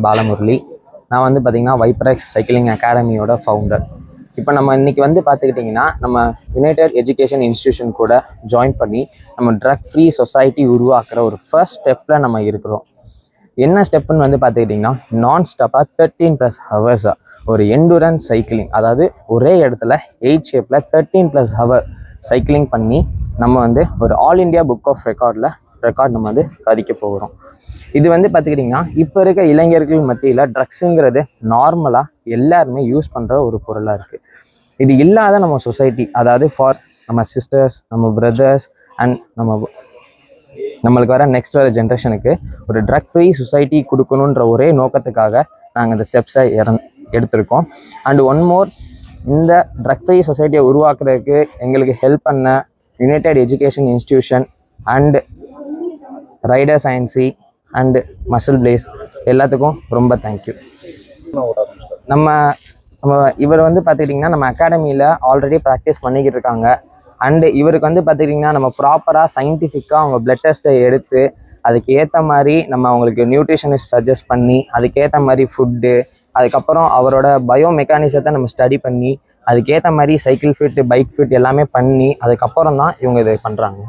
பாலமுரளி. நான் வந்து பார்த்தீங்கன்னா வைப்ரெக்ஸ் சைக்கிளிங் அகாடமியோட ஃபவுண்டர். இப்போ நம்ம இன்றைக்கி வந்து பார்த்துக்கிட்டிங்கன்னா நம்ம யுனைடெட் எஜுகேஷன் இன்ஸ்டியூஷன் கூட ஜாயின் பண்ணி நம்ம ட்ரக் ஃப்ரீ சொசைட்டி உருவாக்குற ஒரு ஃபர்ஸ்ட் ஸ்டெப்பில் நம்ம இருக்கிறோம். என்ன ஸ்டெப்புன்னு வந்து பார்த்துக்கிட்டிங்கன்னா நான் ஸ்டாப்பாக 13+ ஹவர்ஸாக ஒரு எண்டூரன்ஸ் சைக்கிளிங், அதாவது ஒரே இடத்துல 8 ஷேப்பில் 13+ ஹவர் சைக்கிளிங் பண்ணி நம்ம வந்து ஒரு all India book of record நம்ம வந்து பதிக்க போகிறோம். இது வந்து பார்த்துக்கிட்டிங்கன்னா இப்போ இருக்க இளைஞர்கள் மத்தியில் ட்ரக்ஸுங்கிறது நார்மலாக எல்லாருமே யூஸ் பண்ணுற ஒரு பொருளாக இருக்குது. இது இல்லாத நம்ம சொசைட்டி, அதாவது ஃபார் நம்ம சிஸ்டர்ஸ், நம்ம பிரதர்ஸ் அண்ட் நம்மளுக்கு வர நெக்ஸ்ட் வர ஜென்ரேஷனுக்கு ஒரு ட்ரக் ஃப்ரீ சொசைட்டி கொடுக்கணுன்ற ஒரே நோக்கத்துக்காக நாங்கள் இந்த ஸ்டெப்ஸை எடுத்திருக்கோம். அண்ட் ஒன் மோர், இந்த ட்ரக் ஃப்ரீ சொசைட்டியை உருவாக்குறதுக்கு எங்களுக்கு ஹெல்ப் பண்ண united education institution and rider science and muscle blaze எல்லாத்துக்கும் ரொம்ப தேங்க்யூ. இவர் வந்து பார்த்துக்கிட்டிங்கன்னா நம்ம அகாடமியில் ஆல்ரெடி ப்ராக்டிஸ் பண்ணிக்கிட்டு இருக்காங்க. அண்டு இவருக்கு வந்து பார்த்துக்கிட்டிங்கன்னா நம்ம ப்ராப்பராக சயின்டிஃபிக்காக அவங்க பிளட் டெஸ்ட்டை எடுத்து அதுக்கு ஏற்ற மாதிரி நம்ம அவங்களுக்கு நியூட்ரிஷனிஸ்ட் சஜஸ்ட் பண்ணி அதுக்கேற்ற மாதிரி ஃபுட்டு, அதுக்கப்புறம் அவரோட பயோ மெக்கானிசத்தை நம்ம ஸ்டடி பண்ணி அதுக்கேற்ற மாதிரி சைக்கிள் ஃபிட், பைக் ஃபிட் எல்லாமே பண்ணி அதுக்கப்புறம் தான் இவங்க இது பண்ணுறாங்க.